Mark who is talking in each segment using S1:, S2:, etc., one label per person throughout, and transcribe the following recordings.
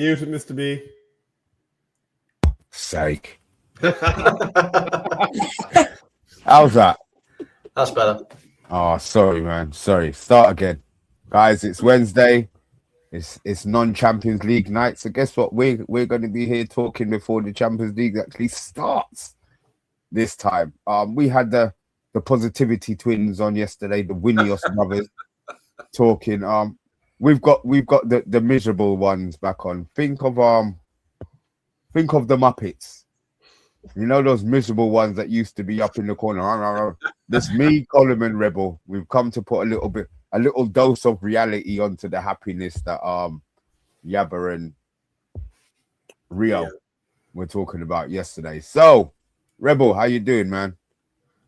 S1: muted, Mr. B.
S2: Sake. How's that?
S3: That's better.
S2: Oh, sorry, man. Sorry. Start again. Guys, it's Wednesday. It's non-Champions League night. So guess what? We're going to be here talking before the Champions League actually starts this time. We had the Positivity twins on yesterday, the Winios brothers talking. We've got the miserable ones back on. Think of the Muppets. You know those miserable ones that used to be up in the corner. This me, Colin and Rebel. We've come to put a little dose of reality onto the happiness that Yabba and Rio were talking about yesterday. So, Rebel, how you doing, man?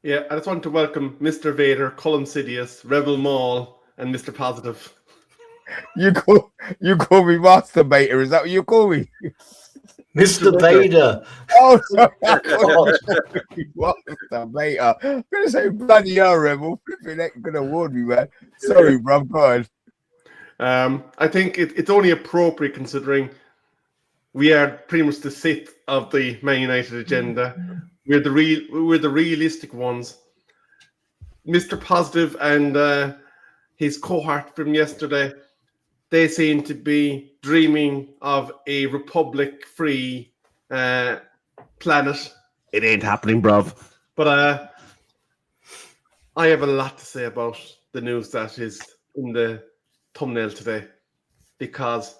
S1: Yeah, I just want to welcome Mr. Vader, Colin Sidious, Rebel Maul, and Mr. Positive.
S2: You call me masturbator? Is that what you call me?
S3: Mr. Vader.
S2: Oh, masturbator. I'm gonna say bloody hell, Rebel. Flipping that gonna warn me, man. Sorry, bro. Go on.
S1: I think it's only appropriate considering we are pretty much the Sith of the Man United agenda. We're the realistic ones. Mr. Positive and his cohort from yesterday, they seem to be dreaming of a republic-free planet. It ain't happening, bruv. But I have a lot to say about the news that is in the thumbnail today, because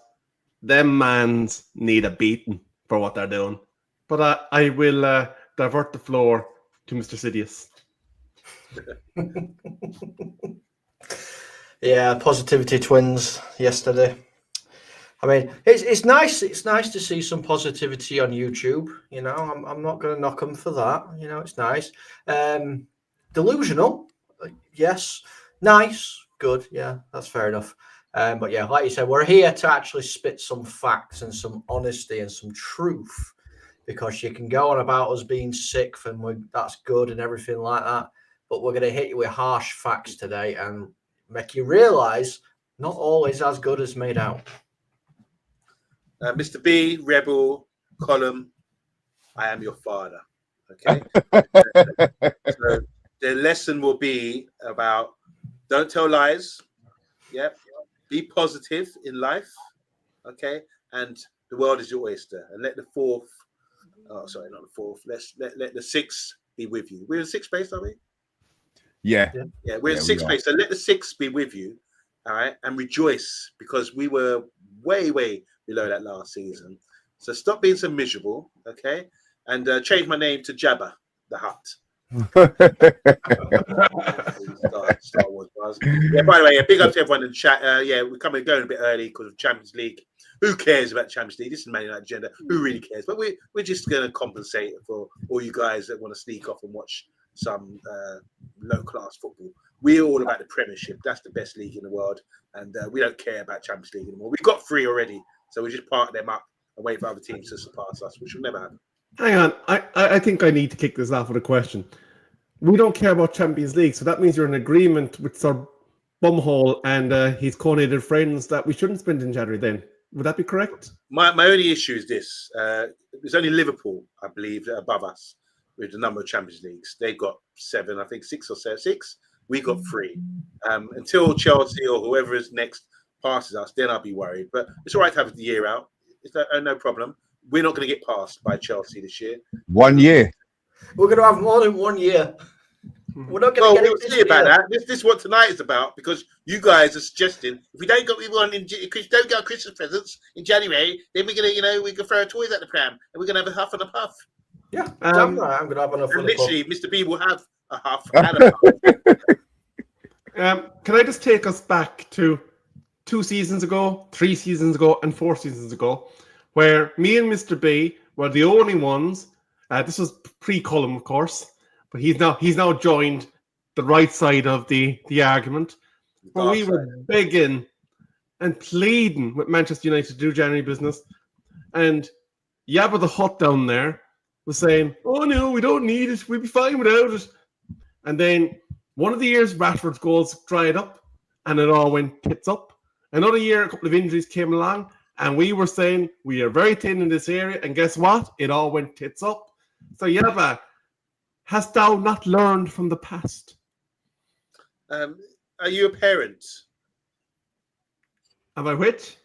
S1: them mans need a beating for what they're doing. But I will divert the floor to Mr. Sidious.
S3: Yeah, Positivity twins yesterday. I mean, it's nice. It's nice to see some positivity on YouTube. You know, I'm not going to knock them for that. You know, it's nice. Delusional, yes. Nice, good. Yeah, that's fair enough. But yeah, like you said, we're here to actually spit some facts and some honesty and some truth, because you can go on about us being sick and that's good and everything like that. But we're going to hit you with harsh facts today and make you realise not always as good as made out.
S4: Mr. B, Rebel, Column, I am your father. Okay. So the lesson will be about don't tell lies. Yep. Be positive in life. Okay. And the world is your oyster. And let the fourth. Oh, sorry, not the fourth. Let the sixth be with you. We're in sixth place, are we?
S2: Yeah,
S4: we're in sixth place. So let the sixth be with you, all right, and rejoice, because we were way below that last season. So stop being so miserable, okay, and change my name to Jabba the Hutt. Star Wars buzz. Yeah. By the way, big up to everyone in chat. We're going a bit early because of Champions League. Who cares about Champions League? This is Man United agenda. Who really cares? But we're just going to compensate for all you guys that want to sneak off and watch some low-class football. We're all about the Premiership. That's the best league in the world, and we don't care about Champions League anymore. We've got 3 already, so we just park them up and wait for other teams to surpass us, which will never happen.
S1: Hang on, I think I need to kick this off with a question. We don't care about Champions League, so that means you're in agreement with Sir Bumhole and his co-nated friends that we shouldn't spend in January then. Would that be correct?
S4: My only issue is this. There's only Liverpool, I believe, above us with the number of Champions Leagues. They've got 7, I think 6 or 7. 6. We got 3. Until Chelsea or whoever is next passes us, then I'll be worried. But it's all right to have the year out. It's no problem. We're not going to get passed by Chelsea this year.
S2: 1 year.
S3: We're going to have more than 1 year. We're not going to get
S4: we'll see about that. This is what tonight is about, because you guys are suggesting if we don't get what we want if we don't get our Christmas presents in January, then we're gonna, we can throw our toys at the pram and we're gonna have a huff and a puff.
S3: Yeah, I'm gonna have enough.
S4: And literally, Mr. B will have a huff and a
S1: puff. Can I just take us back to 2 seasons ago, 3 seasons ago, and 4 seasons ago, where me and Mr. B were the only ones. This was pre-Column, of course. But he's now joined the right side of the argument, where we were begging and pleading with Manchester United to do January business, and Yabba the Hutt down there was saying, "Oh no, we don't need it. We'll be fine without it." And then one of the years, Rashford's goals dried up, and it all went tits up. Another year, a couple of injuries came along, And we were saying we are very thin in this area. And guess what? It all went tits up. So, Yaba, hast thou not learned from the past?
S4: Are you a parent?
S1: Am I which?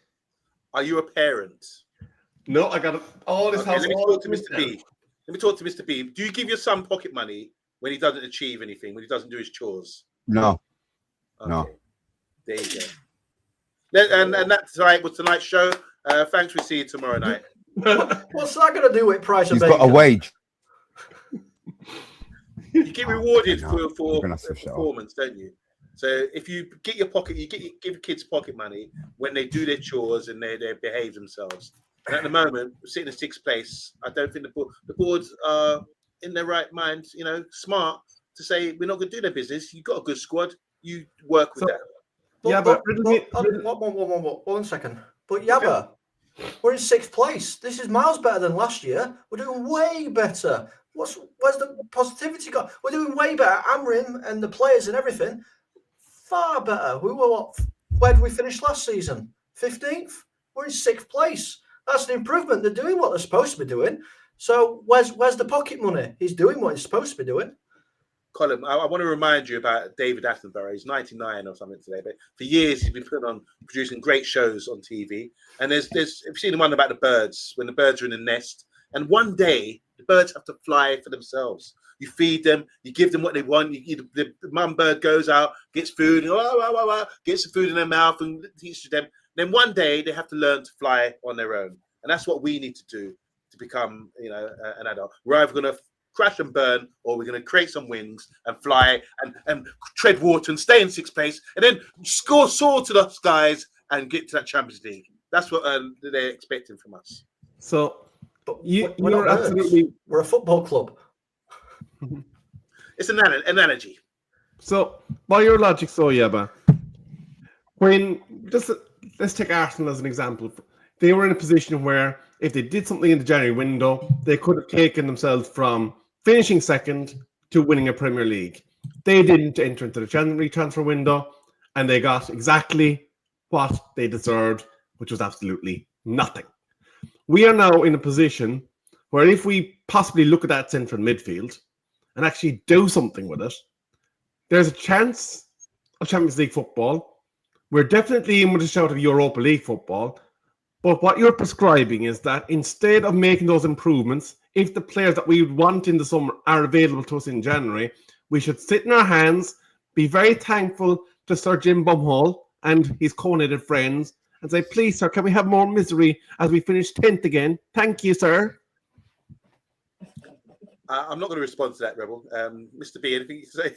S4: Are you a parent?
S1: No, I got all this
S4: Okay,
S1: house.
S4: let me talk to Mr. B. Let me talk to Mr. B. Do you give your son pocket money when he doesn't achieve anything, when he doesn't do his chores?
S2: No.
S4: Okay.
S2: No.
S4: There you go. And that's right with tonight's show. Thanks. We'll see you tomorrow night.
S3: What's that going to do with price of
S2: He's
S3: bacon?
S2: got a wage.
S4: You get rewarded
S2: No,
S4: for
S2: we're gonna have to shut up.
S4: performance, don't you? So if you get your pocket, give kids pocket money when they do their chores and they behave themselves. And at the moment, we're sitting in 6th place. I don't think the boards are in their right mind, smart to say we're not going to do their business. You've got a good squad. You work with that.
S3: One second. But Yabba, we're in 6th place. This is miles better than last year. We're doing way better. Where's the positivity got? We're doing way better. Amrim and the players and everything, far better. We were where did we finish last season? 15th. We're in 6th place. That's an improvement. They're doing what they're supposed to be doing. So where's the pocket money? He's doing what he's supposed to be doing.
S4: Colin, I want to remind you about David Attenborough. He's 99 or something today, but for years he's been producing great shows on TV. And there's you've seen the one about the birds, when the birds are in the nest. And one day the birds have to fly for themselves. You feed them, you give them what they want. The mum bird goes out, gets food, and gets the food in their mouth and teaches them. Then one day they have to learn to fly on their own. And that's what we need to do to become, an adult. We're either going to crash and burn, or we're going to create some wings and fly and tread water and stay in 6th place, and then soar to the skies and get to that Champions League. That's what they're expecting from us.
S1: So
S3: We're absolutely. We're a football club.
S4: It's an analogy.
S1: So, by your logic, Yaba, let's take Arsenal as an example. They were in a position where if they did something in the January window, they could have taken themselves from finishing 2nd to winning a Premier League. They didn't enter into the January transfer window, and they got exactly what they deserved, which was absolutely nothing. We are now in a position where if we possibly look at that central midfield and actually do something with it, there's a chance of Champions League football. We're definitely in with a shout of Europa League football. But what you're prescribing is that instead of making those improvements, if the players that we would want in the summer are available to us in January, we should sit in our hands, be very thankful to Sir Jim Bumhall and his co-nated friends, and say, please, sir, can we have more misery as we finish 10th again? Thank you, sir.
S4: I'm not going to respond to that, Rebel. Mr. B, anything to say?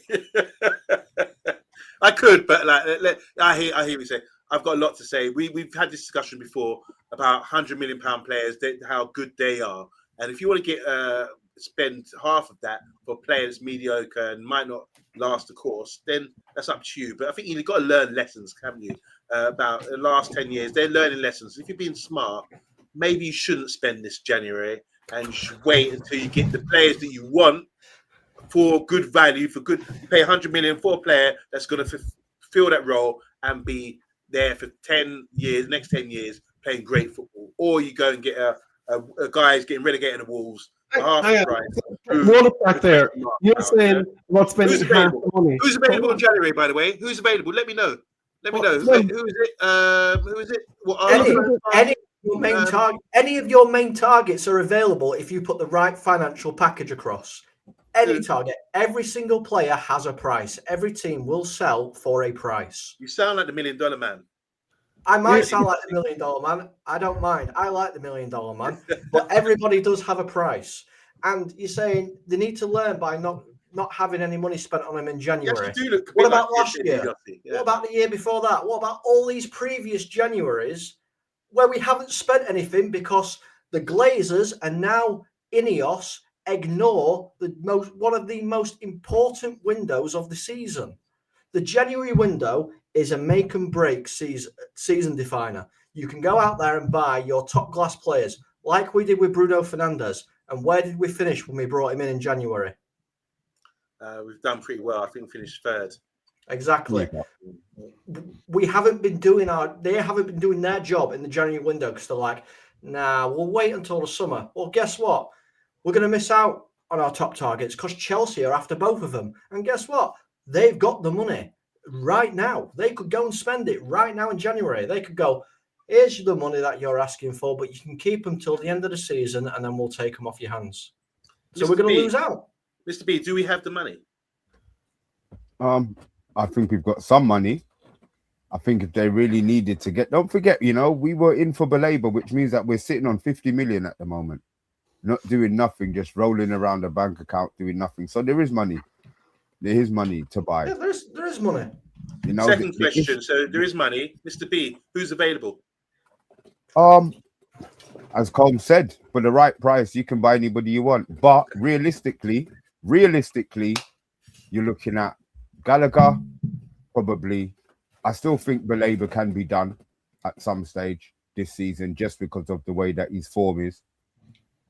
S4: I could, but I hear what you say. I've got a lot to say. We've had this discussion before about £100 million players, how good they are. And if you want to spend half of that for players mediocre and might not last the course, then that's up to you. But I think you've got to learn lessons, haven't you? About the last 10 years, they're learning lessons. If you're being smart, maybe you shouldn't spend this January, and you should wait until you get the players that you want for good value, you pay 100 million for a player that's going to fulfill that role and be there for 10 years, next 10 years, playing great football. Or you go and get a guy who's getting relegated to Wolves for half the price.
S1: Roll it back there. You're saying what's spending half the money.
S4: Who's available in January, by the way? Who's available? Let me know. Who is it?
S3: Any of your main targets are available if you put the right financial package across. Any target, every single player has a price. Every team will sell for a price.
S4: You sound like the $1 million man.
S3: I might sound like the $1 million man. I don't mind. I like the $1 million man. But everybody does have a price. And you're saying they need to learn by not having any money spent on them in January.
S4: Yes,
S3: what about last year? Yeah. What about the year before that? What about all these previous Januaries where we haven't spent anything because the Glazers and now Ineos ignore one of the most important windows of the season? The January window is a make and break season definer. You can go out there and buy your top class players like we did with Bruno Fernandes. And where did we finish when we brought him in January?
S4: We've done pretty well. I think we finished 3rd.
S3: Exactly.
S2: Yeah.
S3: We haven't been doing they haven't been doing their job in the January window because they're like, nah, we'll wait until the summer. Well, guess what? We're going to miss out on our top targets because Chelsea are after both of them. And guess what? They've got the money right now. They could go and spend it right now in January. They could go, here's the money that you're asking for, but you can keep them till the end of the season and then we'll take them off your hands. So we're going to lose out.
S4: Mr. B, do we have the money?
S2: I think we've got some money. I think if they really needed to don't forget, we were in for Belabor, which means that we're sitting on 50 million at the moment, not doing nothing, just rolling around a bank account doing nothing. So there is money. There is money to buy.
S3: Yeah, there is money.
S4: Second question. So there is money. Mr. B, who's available?
S2: As Colm said, for the right price, you can buy anybody you want. But realistically, you're looking at Gallagher, probably. I still think Belabor can be done at some stage this season just because of the way that his form is.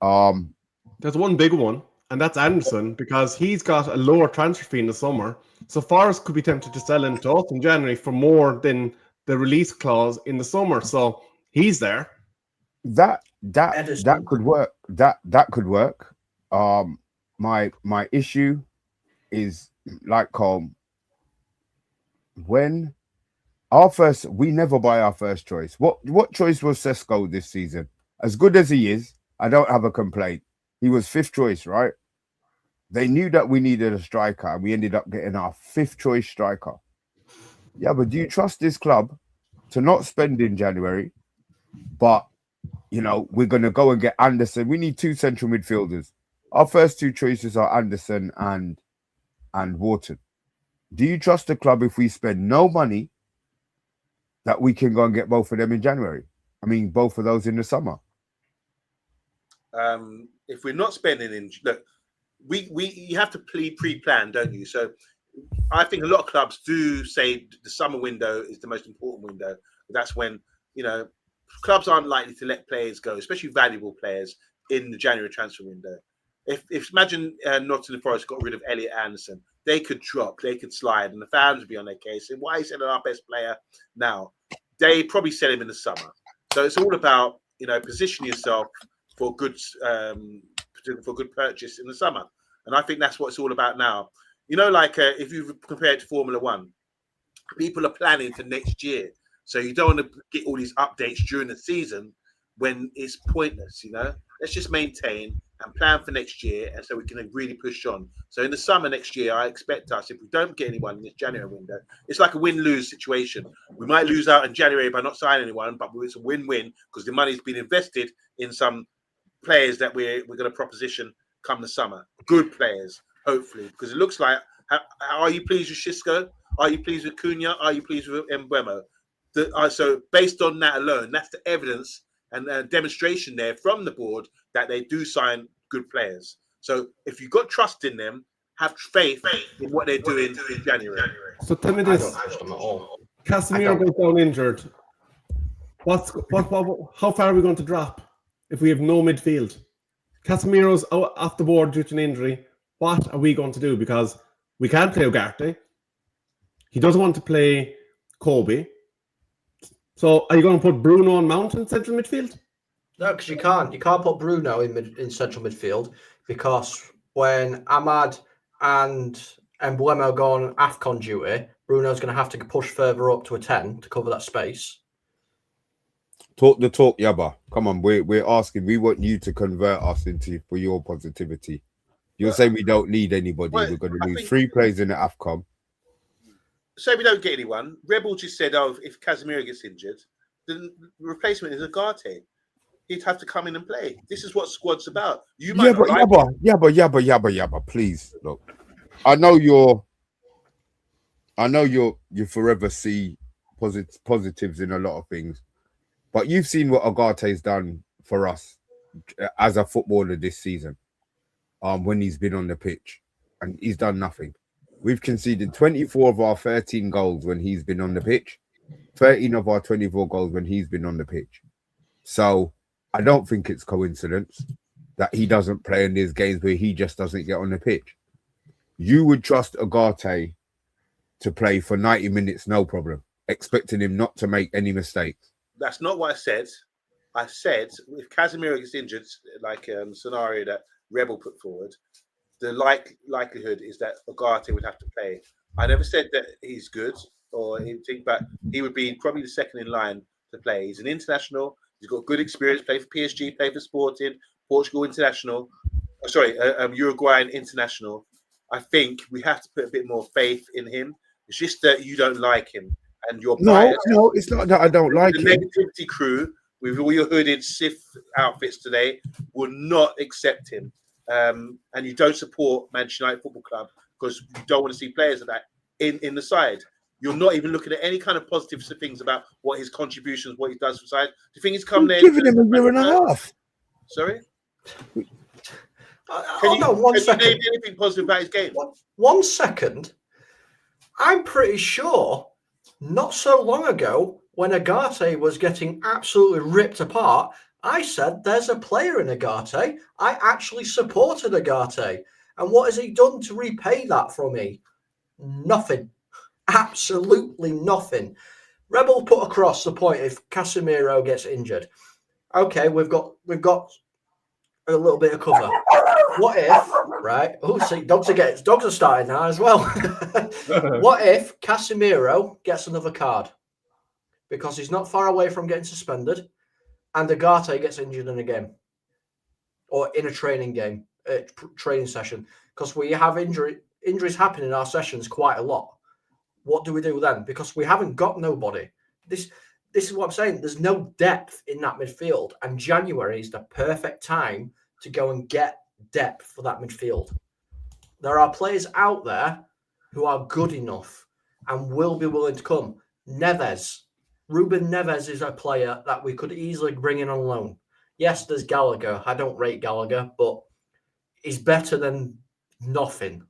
S1: There's one big one, and that's Anderson, because he's got a lower transfer fee in the summer. So Forest could be tempted to sell him to us in January for more than the release clause in the summer. So he's there.
S2: That could work. That could work. My issue is, like Colm, when we never buy our first choice. What choice was Sesko this season? As good as he is, I don't have a complaint. He was 5th choice, right? They knew that we needed a striker, and we ended up getting our 5th choice striker. Yeah, but do you trust this club to not spend in January? But we're gonna go and get Anderson. We need 2 central midfielders. Our first 2 choices are Anderson and Wharton. Do you trust the club if we spend no money that we can go and get both of them in January? I mean, both of those in the summer.
S4: If we're not spending you have to pre-plan, don't you? So I think a lot of clubs do say the summer window is the most important window. That's when, clubs aren't likely to let players go, especially valuable players, in the January transfer window. If imagine Nottingham Forest got rid of Elliot Anderson, they could drop, they could slide, and the fans would be on their case. And why is selling our best player now? They probably sell him in the summer. So it's all about position yourself for good purchase in the summer. And I think that's what it's all about now. If you compare it to Formula One, people are planning for next year. So you don't want to get all these updates during the season when it's pointless. Let's just maintain and plan for next year, and so we can really push on. So in the summer next year, I expect us, if we don't get anyone in this January window, it's like a win-lose situation. We might lose out in January by not signing anyone, but it's a win-win because the money's been invested in some players that we're going to proposition come the summer. Good players, hopefully, because it looks like. Are you pleased with Xisco? Are you pleased with Cunha? Are you pleased with Mbeumo? So based on that alone, that's the evidence and demonstration there from the board that they do sign good players. So if you've got trust in them, have faith in what they're doing in January.
S1: So tell me this: Casemiro goes down injured. How far are we going to drop if we have no midfield? Casemiro's off the board due to an injury. What are we going to do? Because we can't play Ugarte. He doesn't want to play Kobe. So are you going to put Bruno and Mount in central midfield?
S3: No, because you can't. You can't put Bruno in central midfield because when Ahmad and Mbeumo go on AFCON duty, Bruno's going to have to push further up to a 10 to cover that space.
S2: Talk the talk, Yabba. Come on, we're asking. We want you to convert us for your positivity. You're saying we don't need anybody. We're going to lose 3 players in the AFCON.
S4: So we don't get anyone. Rebel just said, if Casemiro gets injured, the replacement is Ugarte. He'd have to come in and play. This is what squad's about.
S2: Yabba. Please, look. I know you forever see positives in a lot of things, but you've seen what Ugarte's done for us as a footballer this season. When he's been on the pitch, and he's done nothing. We've conceded 24 of our 13 goals when he's been on the pitch, 13 of our 24 goals when he's been on the pitch. So I don't think it's coincidence that he doesn't play in these games where he just doesn't get on the pitch. You would trust Ugarte to play for 90 minutes, no problem, expecting him not to make any mistakes.
S4: That's not what I said. I said if Casemiro gets injured, like scenario that Rebel put forward, the likelihood is that Ugarte would have to play. I never said that he's good or anything, but he would be probably the second in line to play. He's an international. He's got good experience. Played for PSG, played for Sporting, Portugal international. Uruguayan international. I think we have to put a bit more faith in him. It's just that you don't like him, and you're biased.
S2: No, it's not that I don't like
S4: The
S2: him.
S4: negativity crew with all your hooded Sith outfits today will not accept him, and you don't support Manchester United Football Club because you don't want to see players of that in the side. You're not even looking at any kind of positive things about what his contributions, what he does for the side. Do you think he's come there?
S2: Giving him a year and a half.
S4: Sorry.
S3: Hold on one
S4: Can
S3: second.
S4: you name anything positive about his game?
S3: 1 second. I'm pretty sure not so long ago, when Ugarte was getting absolutely ripped apart, I said there's a player in Ugarte. I actually supported Ugarte. And what has he done to repay that for me? Nothing. Absolutely nothing. Rebel put across the point if Casemiro gets injured. Okay, we've got a little bit of cover. What if, right? Oh, see, dogs are starting now as well. What if Casemiro gets another card because he's not far away from getting suspended, and Ugarte gets injured in a game or in a training game, training session? Because we have injuries happen in our sessions quite a lot. What do we do then? Because we haven't got nobody. This is what I'm saying. There's no depth in that midfield, and January is the perfect time to go and get depth for that midfield. There are players out there who are good enough and will be willing to come. Ruben Neves is a player that we could easily bring in on loan. Yes, there's Gallagher. I don't rate Gallagher, but he's better than nothing.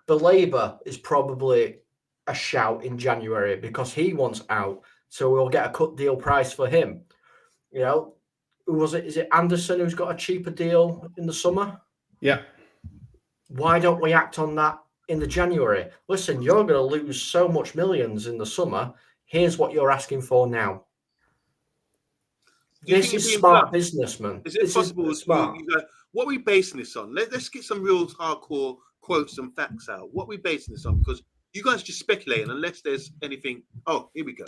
S3: Baleba is probably a shout in January because he wants out, so we'll get a cut deal price for him. You know, who was it? Is it Anderson who's got a cheaper deal in the summer?
S1: Yeah.
S3: Why don't we act on that in the January? Listen, you're going to lose so much millions in the summer. Here's what you're asking for now. This is smart businessman.
S4: Is it possible?
S3: Smart.
S4: What are we basing this on? Let's get some real hardcore quotes and facts out. What are we basing this on? Because you guys just speculating unless there's anything. Oh, here we go.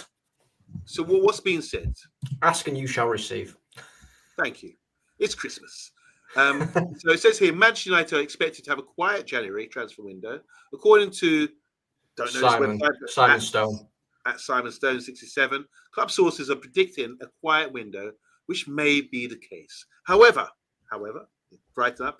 S4: So what's being said?
S3: Ask and you shall receive.
S4: Thank you. It's Christmas. So it says here, Manchester United are expected to have a quiet January transfer window. According to
S3: Simon Stone.
S4: At Simon Stone 67, club sources are predicting a quiet window, which may be the case. However, brighten up,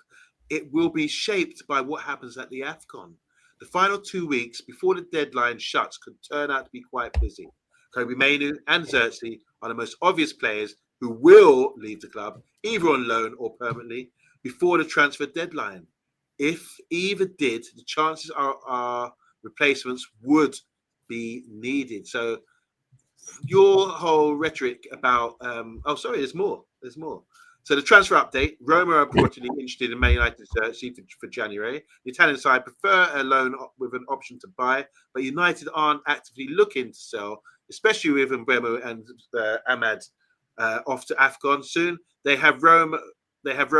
S4: it will be shaped by what happens at the AFCON. The final 2 weeks before the deadline shuts could turn out to be quite busy. Kobe Mainoo and Xerxes are the most obvious players who will leave the club, either on loan or permanently, before the transfer deadline. If either did, the chances are replacements would be needed. So your whole rhetoric about there's more. So the transfer update, Roma are reportedly interested in Man United for January. The Italian side prefer a loan with an option to buy, but United aren't actively looking to sell, especially with Mbeumo and Ahmad off to AFCON soon. They have Roma have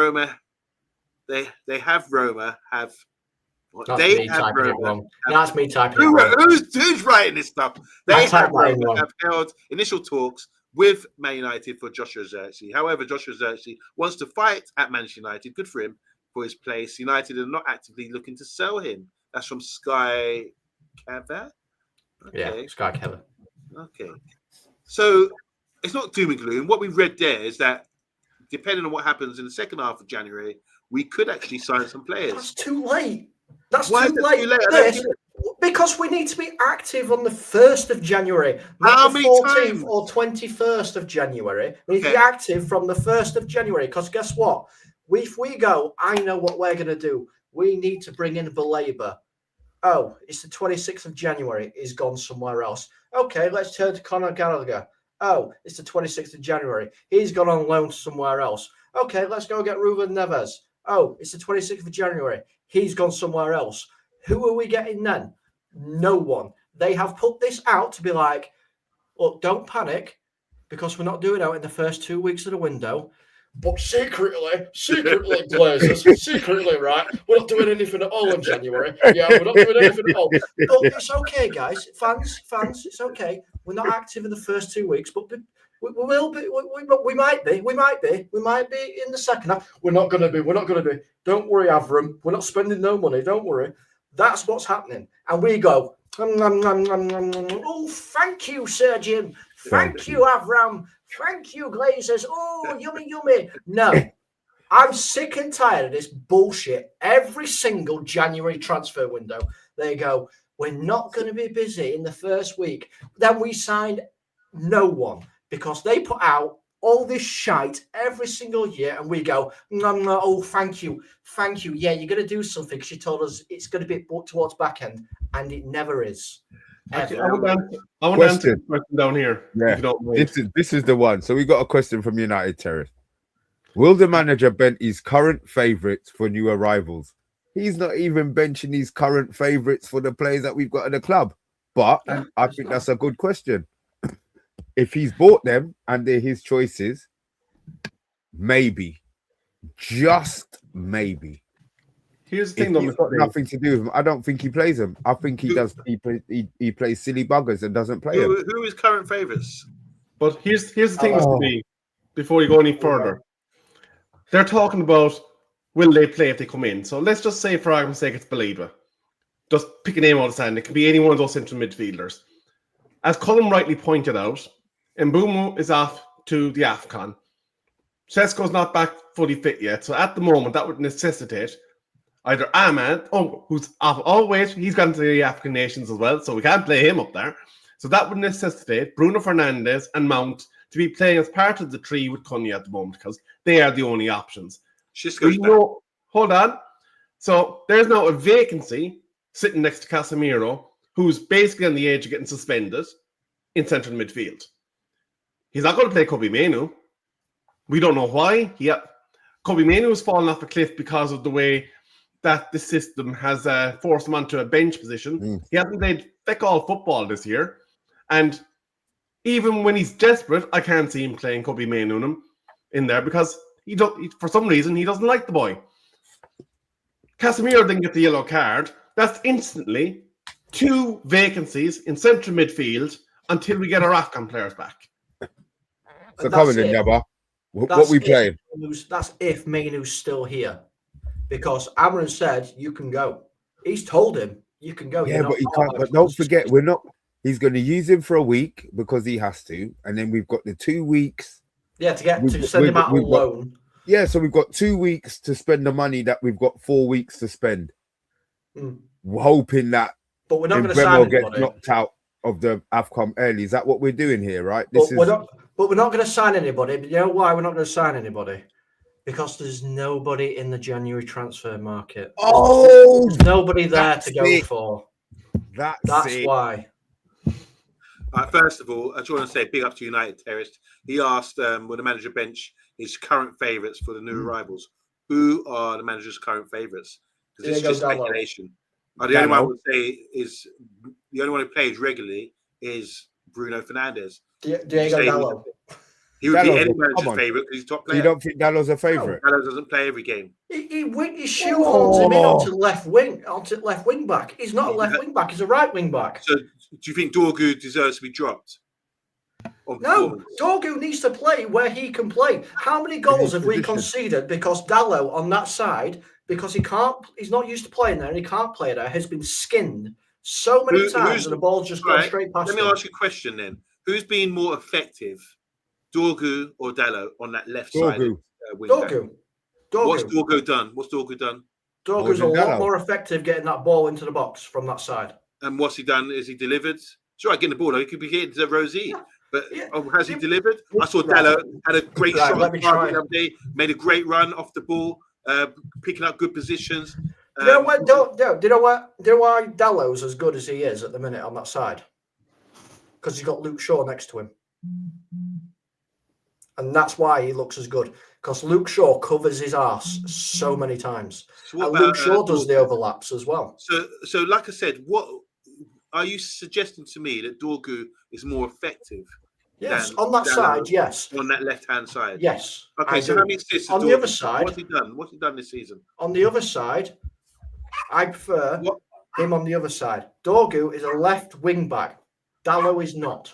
S3: That's me typing it wrong.
S4: Who's writing this stuff? They have held initial talks with Man United for Joshua Xerxes. However, Joshua Xerxes wants to fight at Manchester United. Good for him for his place. United are not actively looking to sell him. That's from Sky Kever. Okay.
S3: Yeah, Sky Kever.
S4: Okay. So it's not doom and gloom. What we read there is that depending on what happens in the second half of January, we could actually sign some players.
S3: That's too late. That's
S4: Why
S3: too
S4: is it
S3: late.
S4: too late?
S3: Because we need to be active on the 1st of January,
S4: How
S3: not the
S4: many
S3: 14th
S4: times?
S3: or 21st of January. We need to
S4: Okay.
S3: be active from the 1st of January. Because guess what? If we go, I know what we're going to do. We need to bring in Baleba. Oh, it's the 26th of January. He's gone somewhere else. Okay, let's turn to Conor Gallagher. Oh, it's the 26th of January. He's gone on loan somewhere else. Okay, let's go get Ruben Neves. Oh, it's the 26th of January. He's gone somewhere else. Who are we getting then? No one. They have put this out to be like, look, don't panic because we're not doing it out in the first 2 weeks of the window. But secretly, Glazers, secretly, right? We're not doing anything at all in January. Yeah, we're not doing anything at all. But it's okay, guys. Fans, it's okay. We're not active in the first 2 weeks, but we will be. We might be in the second half. We're not going to be. Don't worry, Avram. We're not spending no money. Don't worry. That's what's happening. And we go, oh, thank you, Sir Jim. Thank you, Avram. Thank you, Glazers. Oh, yummy, yummy. No, I'm sick and tired of this bullshit. Every single January transfer window, they go, we're not going to be busy in the first week. Then we signed no one because they put out all this shite every single year. And we go, oh, thank you. Thank you. Yeah, you're going to do something. She told us it's going to be towards back end. And it never is.
S1: Actually, I want to answer the question down here.
S2: Yeah,
S1: if you don't mind.
S2: this is the one. So we got a question from United Terrace. Will the manager bench his current favourites for new arrivals? He's not even benching his current favourites for the players that we've got at the club. But I think that's a good question. If he's bought them and they're his choices, maybe, just maybe.
S1: Here's the thing,
S2: It's got nothing to do with him. I don't think he plays them. I think he does. He plays silly buggers and doesn't play them.
S4: Who is current favourites?
S1: But here's the thing, Mr. B, before you go any further. They're talking about will they play if they come in. So let's just say, for argument's sake, it's Belida. Just pick a name out of the sand. It can be any one of those central midfielders. As Colin rightly pointed out, Mbeumo is off to the AFCON. Sesko's not back fully fit yet. So at the moment, that would necessitate either Ahmad, who's off always, he's gone to the African nations as well, so we can't play him up there. So that would necessitate Bruno Fernandes and Mount to be playing as part of the three with Cunha at the moment because they are the only options. Hold on. So there's now a vacancy sitting next to Casemiro, who's basically on the edge of getting suspended in central midfield. He's not going to play Kobe Mainoo. We don't know why. Kobe Mainoo has fallen off a cliff because of the way that the system has forced him onto a bench position. He hasn't played all football this year. And even when he's desperate, I can't see him playing Kobe Mainoo in there because for some reason he doesn't like the boy. Casemiro didn't get the yellow card. That's instantly 2 vacancies in central midfield until we get our AFCON players back.
S2: So coming in, Nebba. What we playing?
S3: That's if Mainoo's still here. Because Amran said you can go. He's told him you can go.
S2: Yeah, but he can't. But don't forget, we're not. He's going to use him for a week because he has to, and then we've got the 2 weeks.
S3: Yeah, to send him out on loan.
S2: Yeah, so we've got 2 weeks to spend the money that we've got 4 weeks to spend. We're hoping that.
S3: But we're not going to sign anybody.
S2: Gets knocked out of the AFCON early. Is that what we're doing here, right?
S3: But we're not going to sign anybody. But you know why we're not going to sign anybody? Because there's nobody in the January transfer market.
S2: Oh,
S3: there's nobody there to go for. That's why.
S4: First of all, I just want to say big up to United Terrace. He asked, will the manager bench his current favourites for the new arrivals? Who are the manager's current favourites? Because it's just speculation. The only one I would say is the only one who plays regularly is Bruno Fernandes.
S3: Diego Dallo.
S4: He would be any manager's favourite because he's top player.
S2: You don't think Dallo's a favourite?
S4: No, Dallo doesn't play every game.
S3: He shoehorns him in onto left wing back. He's not a left wing back. He's a right wing back.
S4: So do you think Dorgu deserves to be dropped?
S3: No, Dorgu needs to play where he can play. How many goals have we conceded because Dallo on that side, because he's not used to playing there and he can't play there, has been skinned so many times and the ball's just gone straight past him.
S4: Let me ask you a question then. Who's been more effective, Dorgu or Dallo on that left side?
S3: Dorgu.
S4: What's Dorgu done?
S3: Dorgu's a lot more effective getting that ball into the box from that side.
S4: And what's he done? Is he delivered? Sure, getting the ball. He could be hitting to Rosie. But has he delivered? I saw Dallo had a great shot the other day, made a great run off the ball, picking up good positions.
S3: Do you know why Dallo's as good as he is at the minute on that side? Because he's got Luke Shaw next to him. And that's why he looks as good. Because Luke Shaw covers his arse so many times. And Luke Shaw does the overlaps as well.
S4: So like I said, are you suggesting to me that Dorgu is more effective?
S3: Yes,
S4: than
S3: on that
S4: Dalot
S3: side, yes.
S4: On that left-hand side?
S3: Yes.
S4: Okay,
S3: I
S4: so
S3: do.
S4: how many assists
S3: On
S4: has
S3: the other
S4: Dorgu?
S3: side,
S4: What's he done? What's he done this season?
S3: on the other side, I prefer
S4: What?
S3: him on the other side. Dorgu is a left wing back. Dalot is not.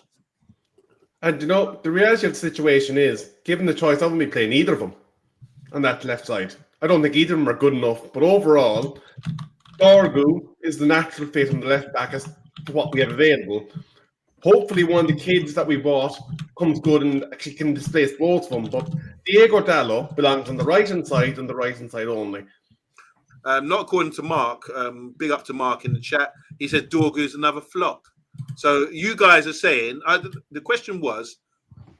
S1: And the reality of the situation is, given the choice, I wouldn't be playing either of them on that left side. I don't think either of them are good enough. But overall, Dorgu is the natural fit on the left back as to what we have available. Hopefully, one of the kids that we bought comes good and actually can displace both of them. But Diego Dallo belongs on the right-hand side and the right-hand side only.
S4: Not according to Mark. Big up to Mark in the chat. He said Dorgu is another flop. So you guys are saying the question was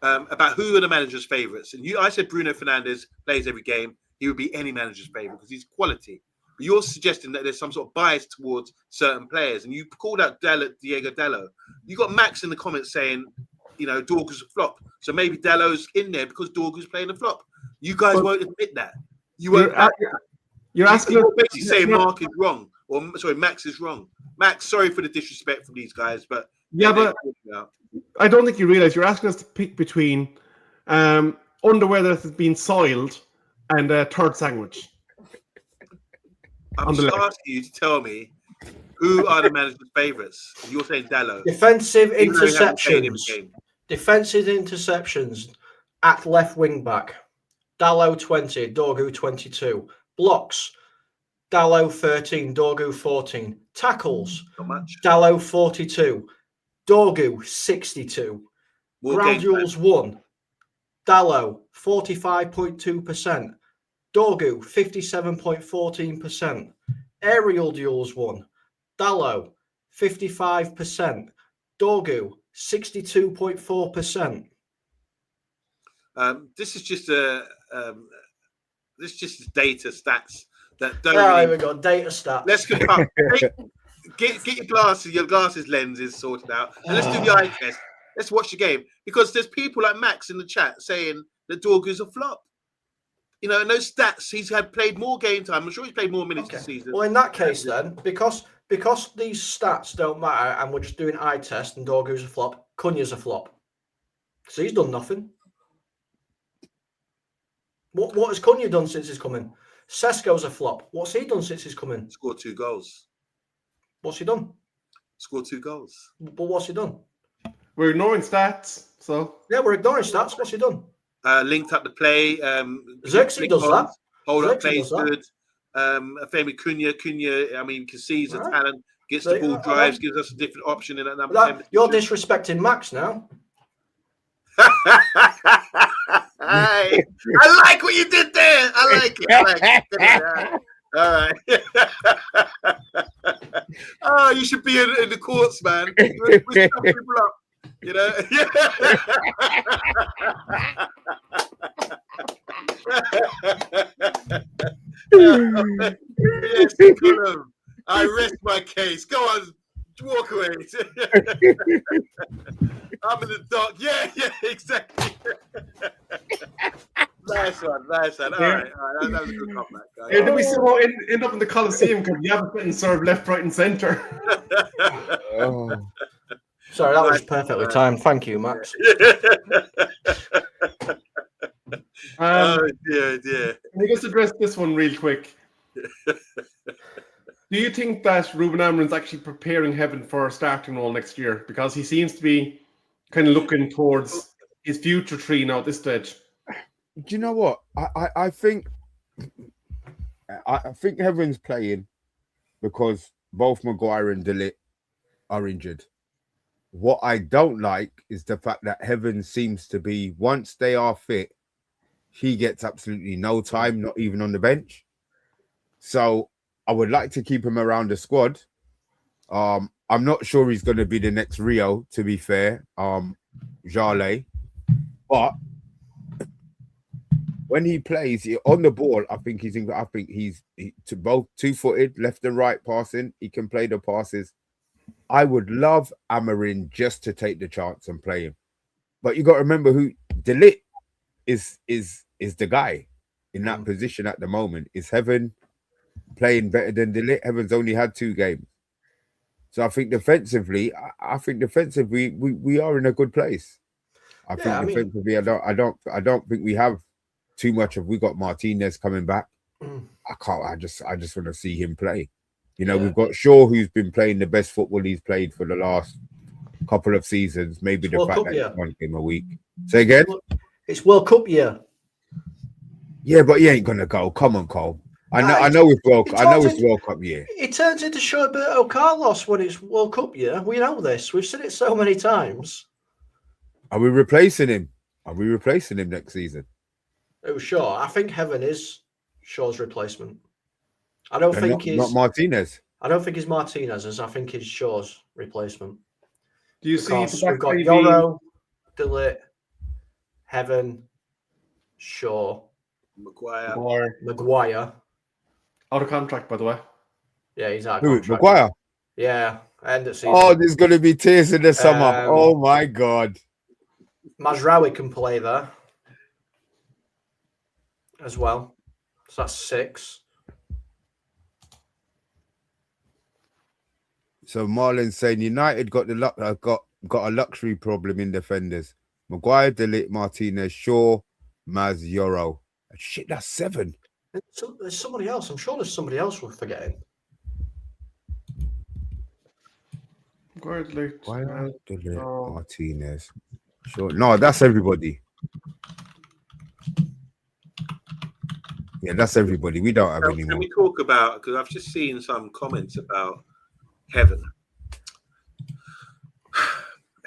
S4: about who are the manager's favourites, and I said Bruno Fernandes plays every game. He would be any manager's favourite because he's quality. But you're suggesting that there's some sort of bias towards certain players, and you called out Diego Dallo. You got Max in the comments saying, Dorgu's a flop. So maybe Dallo's in there because Dorgu's playing a flop. You guys won't admit that. You're
S1: asking.
S4: You're basically saying Mark is wrong, or sorry, Max is wrong. Max, sorry for the disrespect from these guys, but
S1: but I don't think you realise you're asking us to pick between underwear that has been soiled and a turd sandwich.
S4: I'm just asking you to tell me who are the manager's favourites. You're saying Dallo.
S3: Defensive interceptions at left wing back. Dallo 20, Dorgu 22. Blocks. Dallo 13, Dorgu 14. Tackles.
S4: Not much.
S3: Dallo 42. Dorgu 62. Ground duels 1. Dallo 45.2%. Dorgu 57.14%. Aerial duels 1. Dallo 55%. Dorgu 62.4%.
S4: This is just data stats that don't.
S3: Here we go. Data stats.
S4: Let's compare. Get your glasses lenses sorted out, and let's do the eye test. Let's watch the game because there's people like Max in the chat saying that Dorgu's a flop. And those stats, he's played more game time. I'm sure he's played more minutes this season.
S3: Well, in that case, then, because these stats don't matter, and we're just doing eye test, and Dorgu's a flop, Cunha's a flop. So he's done nothing. What has Cunha done since he's come in? Sesko's a flop. What's he done since he's come in?
S4: Scored 2 goals.
S3: What's he done?
S4: Scored 2 goals.
S3: But what's he done?
S1: We're ignoring stats, so
S3: yeah, we're ignoring stats. What's he done?
S4: Linked up the play.
S3: Xerxes does that.
S4: Hold up play is good. Femi Cunha. I mean, you can see he's a talent. Gets the ball, drives, gives us a different option in that number 10.
S3: You're disrespecting Max now.
S4: I like what you did there. I like it. All right. Oh, you should be in the courts, man. We stop people up. Yes, I rest my case. Go on, walk away. I'm in the dark. Yeah, exactly. Nice one. All right. That was a good comeback.
S1: And then we somehow end up in the Coliseum because you haven't been served left, right, and centre.
S3: Sorry, that was perfectly timed. Thank you, Max.
S4: Dear.
S1: Let me just address this one real quick. Do you think that Ruben Amorim's actually preparing Heaven for a starting role next year? Because he seems to be kind of looking towards his future tree now at this stage.
S2: Do you know what? I think Heaven's playing because both Maguire and De Ligt are injured. What I don't like is the fact that Heaven seems to be, once they are fit, he gets absolutely no time, not even on the bench. So I would like to keep him around the squad. I'm not sure he's going to be the next Rio, to be fair, Jarle. But when he plays on the ball, I think he's both two-footed, left and right passing. He can play the passes. I would love Amorim just to take the chance and play him. But you got to remember who De Ligt is the guy in that position at the moment. Is Heaven playing better than De Ligt? Heaven's only had 2 games. So I think defensively, we are in a good place. I think
S3: I mean-
S2: defensively, I don't think we have too much of. We got Martinez coming back. I just want to see him play. You know,
S3: Yeah.
S2: we've got Shaw, who's been playing the best football he's played for the last couple of seasons. Maybe
S3: It's
S2: the
S3: World
S2: fact
S3: Cup
S2: that
S3: year.
S2: it's 1 game a week. Say again?
S3: It's World Cup year.
S2: Yeah, but he ain't gonna go. Come on, Cole. I
S3: Nah,
S2: know it's World.
S3: he
S2: I know
S3: turns
S2: it's
S3: into-
S2: World Cup year.
S3: It turns into Roberto Carlos when it's World Cup year. We know this. We've said it so many times.
S2: Are we replacing him? Are we replacing him next season?
S3: Oh, sure. I think Heaven is Shaw's replacement. I don't
S2: And
S3: think
S2: not Martinez.
S3: I don't think he's Martinez's. I think he's Shaw's replacement.
S1: Do you see
S3: Because
S1: the
S3: we've
S1: back
S3: got
S1: three
S3: Yoro, DeLitt, Heaven, Shaw,
S4: Maguire.
S1: or
S3: Maguire.
S1: out of contract, by the way?
S3: Yeah, he's out of
S2: Who?
S3: contract.
S2: Maguire.
S3: Yeah, end of season.
S2: Oh, there's gonna be tears in the summer.
S3: Um,
S2: Oh my god.
S3: Mazraoui can play there as well. So that's 6.
S2: So Marlon's saying United got got a luxury problem in defenders. Maguire, DeLitt, Martinez, Shaw, Maz, Yoro. Shit, that's 7.
S3: So there's somebody else. I'm sure there's somebody else we're forgetting.
S2: Maguire, DeLitt,
S1: Oh.
S2: Martinez. Shaw. No, that's everybody. Yeah, that's everybody. We don't have any
S4: Can
S2: more.
S4: we talk about, because I've just seen some comments about Heaven.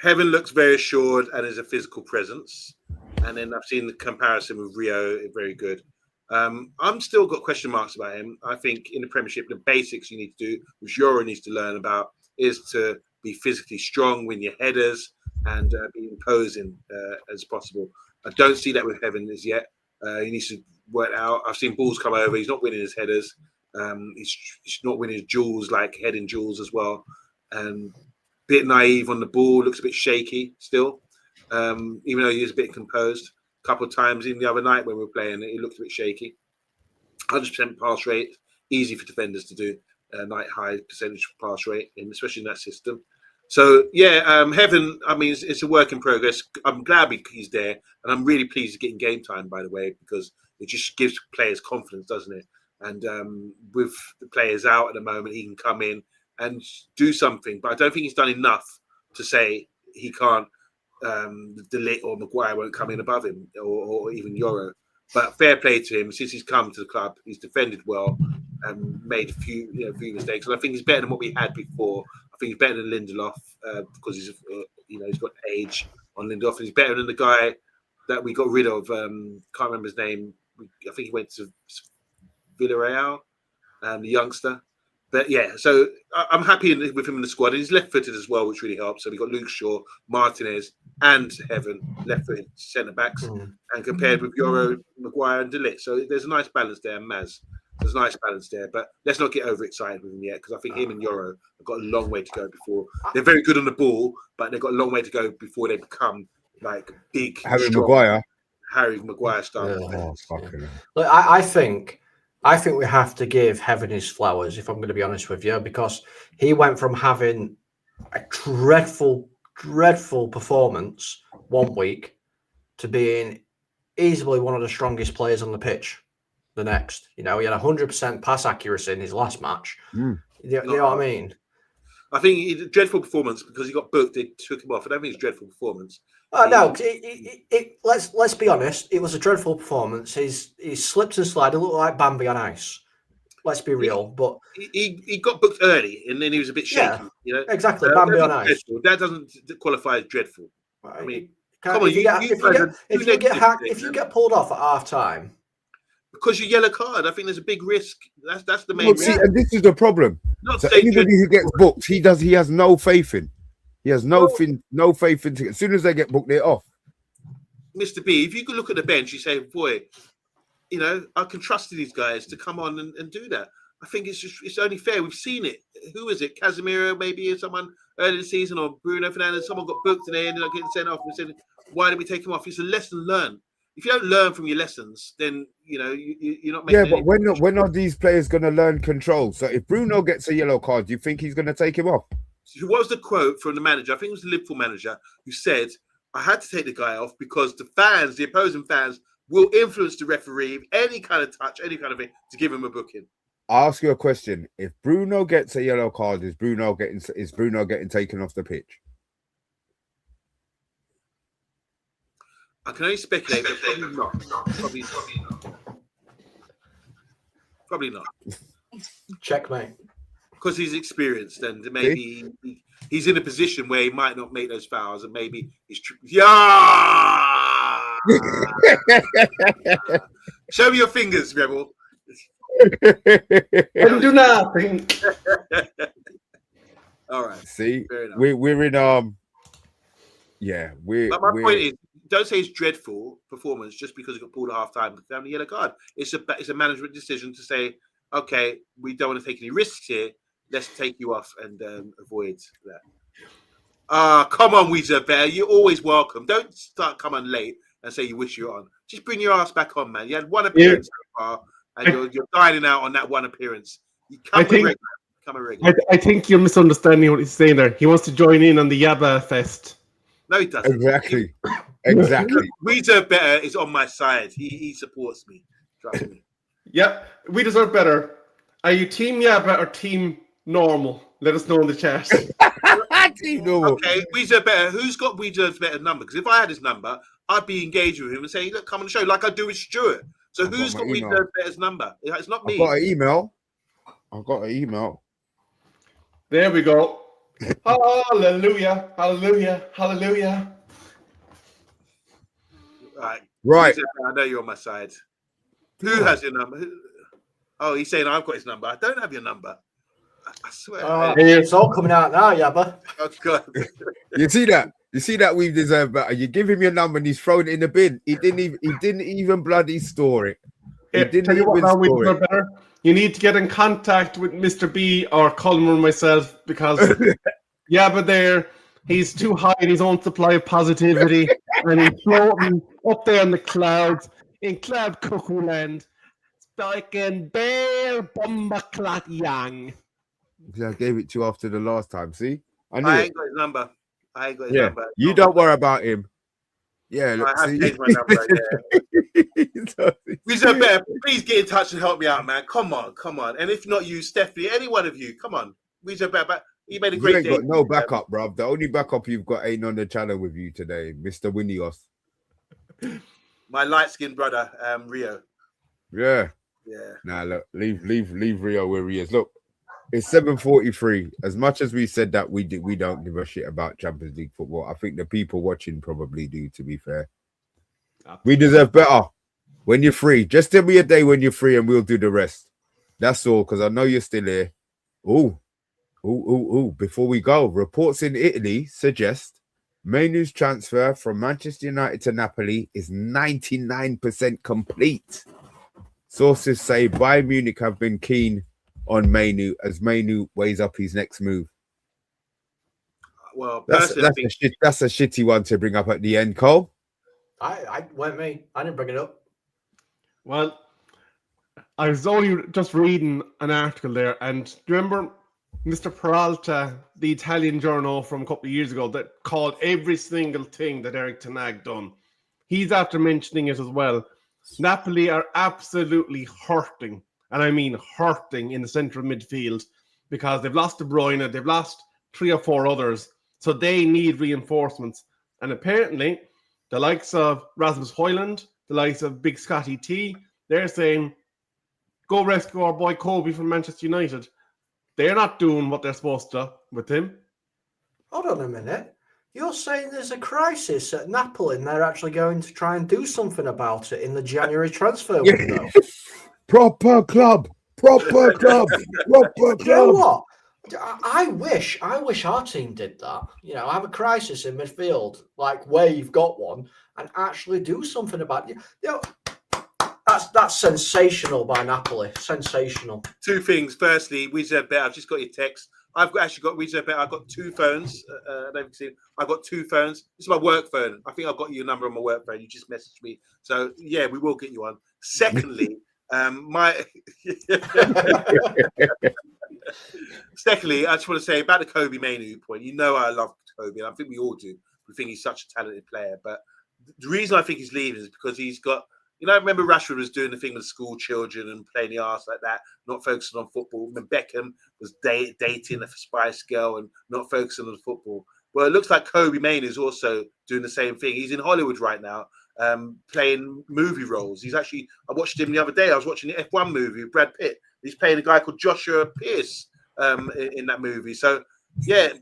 S4: Heaven looks very assured and is a physical presence. And then I've seen the comparison with Rio, very good. I'm still got question marks about him. I think in the Premiership, the basics you need to do, which Yoro needs to learn about, is to be physically strong, win your headers, and be imposing as possible. I don't see that with Heaven as yet. He needs to work out. I've seen balls come over. He's not winning his headers. He's not winning his duels, like heading duels as well. Bit naive on the ball, looks a bit shaky still, even though he is a bit composed. A couple of times, even the other night when we were playing, he looked a bit shaky. 100% pass rate, easy for defenders to do. Night high percentage pass rate, especially in that system. So yeah, Heaven. I mean, it's a work in progress. I'm glad he's there, and I'm really pleased he's getting game time. By the way, because it just gives players confidence, doesn't it? And with the players out at the moment, he can come in and do something. But I don't think he's done enough to say he can't. DeLitt or Maguire won't come in above him, or even Yoro. But fair play to him. Since he's come to the club, he's defended well and made a few mistakes. And I think he's better than what we had before. I think he's better than Lindelof because he's he's got age on Lindelof. He's better than the guy that we got rid of. Can't remember his name. I think he went to Villarreal, the youngster. But yeah, so I'm happy with him in the squad. And he's left-footed as well, which really helps. So we've got Luke Shaw, Martinez, and Heaven, left-footed centre-backs, and compared with Yoro, Maguire, and DeLitt. So there's a nice balance there, and Maz. There's a nice balance there. But let's not get overexcited with him yet, because I think him and Yoro have got a long way to go before. They're very good on the ball, but they've got a long way to go before they become like big,
S2: Harry
S4: strong,
S2: Maguire.
S4: Harry Maguire style.
S2: Oh, fucking hell.
S3: Look, I think we have to give Heaven his flowers, if I'm going to be honest with you, because he went from having a dreadful performance one week to being easily one of the strongest players on the pitch the next. You know, he had 100% pass accuracy in his last match. You know what I mean?
S4: I think he did a dreadful performance because he got booked. They took him off. I don't think it's a dreadful performance.
S3: No, let's be honest. It was a dreadful performance. He slipped and slid. It looked like Bambi on ice. Let's be real. But
S4: he got booked early, and then he was a bit shaky.
S3: Yeah,
S4: you know,
S3: exactly, Bambi on ice.
S4: dreadful. That doesn't qualify as dreadful. I mean, come on,
S3: if you get pulled off at half time,
S4: because you yellow card, I think there's a big risk. That's the main
S2: Look, see,
S4: reason.
S2: and this is the problem.
S4: Not
S2: So
S4: saying
S2: anybody who gets booked, he has no faith in. He has no faith in. As soon as they get booked, they're off.
S4: Mr. B, if you could look at the bench, you say, boy, you know, I can trust these guys to come on and do that. I think it's only fair. We've seen it. Who is it? Casemiro, maybe, or someone early in the season, or Bruno Fernandes. Someone got booked and they ended up getting sent off. We said, why did we take him off? It's a lesson learned. If you don't learn from your lessons, then you know you're not making.
S2: Yeah, but when are these players going to learn control? So if Bruno gets a yellow card, do you think he's going to take him off?
S4: what was the quote from the manager? I think it was the Liverpool manager who said, "I had to take the guy off because the fans, the opposing fans, will influence the referee, any kind of touch, any kind of thing, to give him a booking."
S2: I'll ask you a question. If Bruno gets a yellow card, is Bruno getting taken off the pitch?
S4: I can only speculate, but probably not. Probably not.
S3: Checkmate.
S4: Because he's experienced and maybe he's in a position where he might not make those fouls and maybe he's... Yeah! Show me your fingers, Rebel.
S1: And do nothing.
S4: All right.
S2: See,
S4: Fair enough.
S2: we're in
S4: But my point is, don't say it's dreadful performance just because it got pulled at half time with the family yellow card. It's a management decision to say, okay, we don't want to take any risks here. Let's take you off and avoid that. Come on, Weezer Bear. You're always welcome. Don't start coming late and say you wish you were on. Just bring your ass back on, man. You had one appearance so far, and you're dining out on that one appearance. You come a regular.
S1: I think you're misunderstanding what he's saying there. He wants to join in on the Yabba Fest.
S4: No, he doesn't.
S2: Exactly.
S4: Weezer Bear is on my side. He supports me. Trust me.
S1: Yeah, we deserve better. Are you team Yabba or team normal? Let us know in the chat.
S2: Team normal.
S4: Okay, Weezer Bear. Who's got Weezer's better number? Because if I had his number, I'd be engaged with him and say, look, come on the show like I do with Stuart. So who's got Weezer's better number? It's not me.
S2: I've got an email.
S1: There we go. Hallelujah, hallelujah, hallelujah.
S2: Right.
S4: I know you're on my side. Who has your number? Oh, he's saying I've got his number. I don't have your number. I swear.
S3: It's all coming out now, Yabba.
S4: Oh, God.
S2: You see that? You see that we deserve better. You give him your number and he's thrown it in the bin. He didn't even bloody store it. He didn't
S1: Tell you what,
S2: even
S1: now we
S2: store
S1: deserve
S2: it.
S1: better. You need to get in contact with Mr. B or Colin or myself because Yabba there, he's too high in his own supply of positivity and he's floating up there in the clouds in Cloud Cuckoo Land. Spiking Bear Bumbaclat Yang.
S2: I gave it to you after the last time. See,
S4: I ain't got his number. Number.
S2: You don't worry about him. Yeah, look,
S4: I have changed my number. Yeah. Weezer Bear, please get in touch and help me out, man. Come on. And if not you, Stephanie, any one of you, come on. Weezer Bear, you made a great
S2: ain't
S4: day.
S2: got no backup, bruv. The only backup you've got ain't on the channel with you today, Mr. Winios.
S4: My light-skinned brother, Rio.
S2: Yeah. Nah, look, leave Rio where he is. Look, it's 7:43. As much as we said that we don't give a shit about Champions League football, I think the people watching probably do, to be fair. We deserve better. When you're free, just tell me a day when you're free and we'll do the rest. That's all, because I know you're still here. Before we go, reports in Italy suggest Mainu's transfer from Manchester United to Napoli is 99% complete. Sources say Bayern Munich have been keen on Mainu as Mainu weighs up his next move.
S4: Well,
S2: that's a shitty one to bring up at the end, Cole.
S3: I weren't me. I didn't bring it up.
S1: Well, I was only just reading an article there, and do you remember Mr. Peralta, the Italian journal from a couple of years ago, that called every single thing that Eric Ten Hag done? He's after mentioning it as well. Napoli are absolutely hurting, and I mean hurting in the centre of midfield because they've lost De Bruyne, they've lost 3 or 4 others, so they need reinforcements. And apparently, the likes of Rasmus Højlund, the likes of Big Scotty T, they're saying, go rescue our boy Kobe from Manchester United. They're not doing what they're supposed to with him.
S3: Hold on a minute. You're saying there's a crisis at Napoli and they're actually going to try and do something about it in the January transfer window?
S2: Proper club. You
S3: know what? I wish our team did that. You know, have a crisis in midfield, like where you've got one, and actually do something about it. You know, that's sensational by Napoli. Sensational.
S4: 2 things. Firstly, Weezer Bear, I've just got your text. I've actually got Weezer Bear. I've got 2 phones. I've got 2 phones. This is my work phone. I think I've got your number on my work phone. You just messaged me. So yeah, we will get you on. Secondly, Secondly, I just want to say about the Kobe Mainoo point. You know I love Kobe, and I think we all do. We think he's such a talented player. But the reason I think he's leaving is because he's got, I remember Rashford was doing the thing with school children and playing the arse like that, not focusing on football. When Beckham was dating a Spice Girl and not focusing on football. Well, it looks like Kobe Mainoo is also doing the same thing. He's in Hollywood right now, playing movie roles. I watched him the other day. I was watching the F1 movie with Brad Pitt. He's playing a guy called Joshua Pierce in that movie. So, yeah,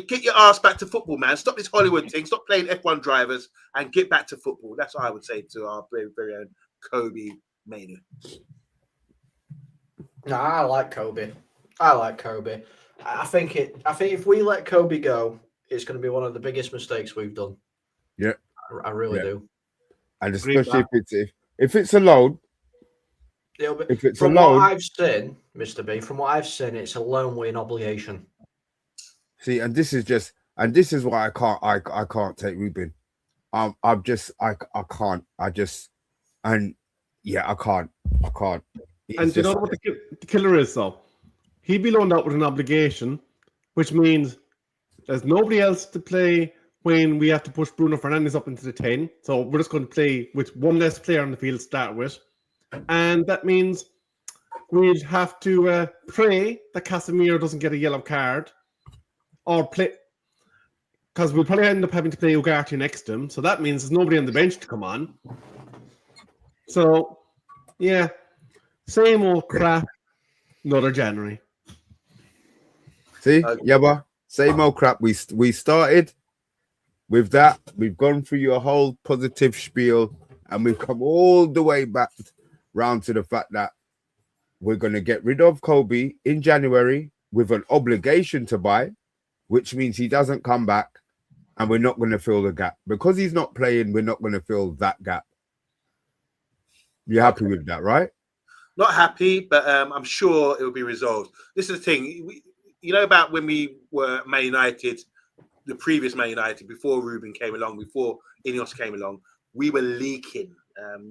S4: get your ass back to football, man. Stop this Hollywood thing. Stop playing F1 drivers and get back to football. That's what I would say to our very, very own Kobe Mainoo.
S3: No, I like Kobe. I think if we let Kobe go, it's going to be one of the biggest mistakes we've done.
S2: Yeah,
S3: I really do.
S2: And especially if it's a loan. If it's
S3: from
S2: a loan,
S3: what I've seen, Mr. B, it's a loan with an obligation.
S2: See, and this is why I can't take Ruben. I can't.
S1: And you know what the killer is, though? He'd be loaned out with an obligation, which means there's nobody else to play when we have to push Bruno Fernandes up into the 10. So we're just going to play with one less player on the field to start with. And that means we'd have to pray that Casemiro doesn't get a yellow card or play, because we'll probably end up having to play Ugarte next to him. So that means there's nobody on the bench to come on. So, yeah, same old crap, another January.
S2: See, Yabba, same old crap. We started with that. We've gone through your whole positive spiel, and we've come all the way back round to the fact that we're going to get rid of Kobe in January with an obligation to buy, which means he doesn't come back, and we're not going to fill the gap. Because he's not playing, we're not going to fill that gap. You're happy with that, right?
S4: Not happy, but I'm sure it will be resolved. This is the thing. About when we were Man United, the previous Man United, before Ruben came along, before Ineos came along, we were leaking.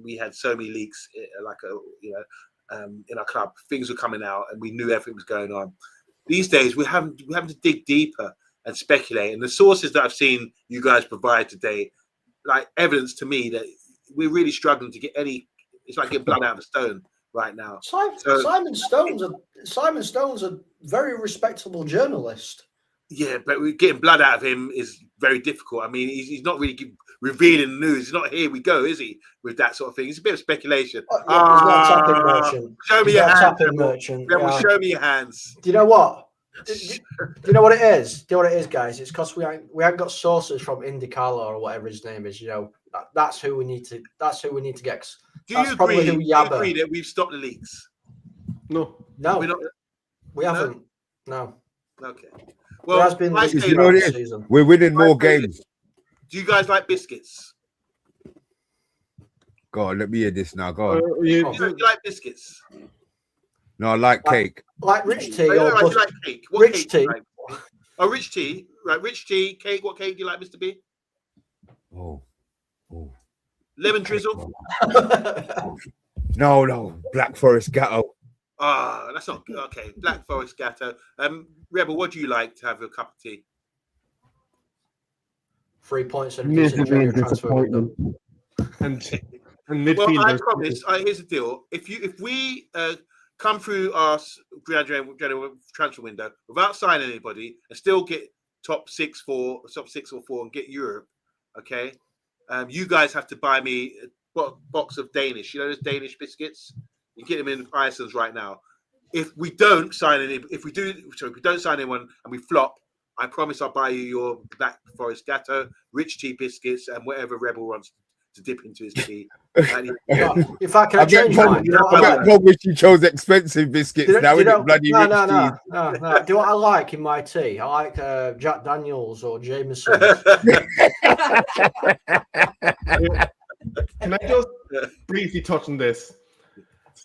S4: We had so many leaks, in our club. Things were coming out, and we knew everything was going on. These days, we're having to dig deeper and speculate. And the sources that I've seen you guys provide today, like evidence to me that we're really struggling to get any. It's like getting blood out of a stone right now.
S3: Simon Stone's a very respectable journalist.
S4: Yeah, but getting blood out of him is very difficult. I mean, he's not really revealing the news. He's not here we go, is he? With that sort of thing, it's a bit of speculation.
S3: He's not a tapping merchant.
S4: Show me your hands. Show me your hands.
S3: Do you know what? Do you know what it is? Do you know what it is, guys? It's because we haven't got sources from IndyCar or whatever his name is. That's who we need to. That's who we need to get.
S4: Do you agree that we've stopped the leaks?
S1: No,
S3: we haven't. No.
S4: Okay. Well,
S3: there has been
S2: season. We're winning more games.
S4: Do you guys like biscuits?
S2: Go on, let me hear this now. Go on.
S4: You like biscuits?
S2: No, I like cake.
S3: Like rich tea.
S4: You like cake? What
S3: rich
S4: cake
S3: tea.
S4: Like? Oh, rich tea. Right, rich tea, cake. What cake do you like, Mr. B?
S2: Oh.
S4: Lemon drizzle?
S2: No. Black Forest Gatto.
S4: Ah, that's not good. Okay. Black Forest Gatto. Rebel, what do you like to have a cup of tea?
S3: 3 points and transfer.
S1: And midfield.
S4: Well, I promise. Here's the deal: if we come through our January transfer window without signing anybody and still get top 6 or 4 and get Europe, okay, you guys have to buy me a box of Danish. Those Danish biscuits. You get them in Iceland right now. If we don't sign anyone and we flop, I promise I'll buy you your Black Forest Gatto, rich tea biscuits, and whatever Rebel wants to dip into his tea.
S3: In fact, can I change mine?
S2: I bet you chose expensive biscuits now.
S3: No. Do you know what I like in my tea? I like Jack Daniels or Jameson.
S1: Can I just briefly touch on this?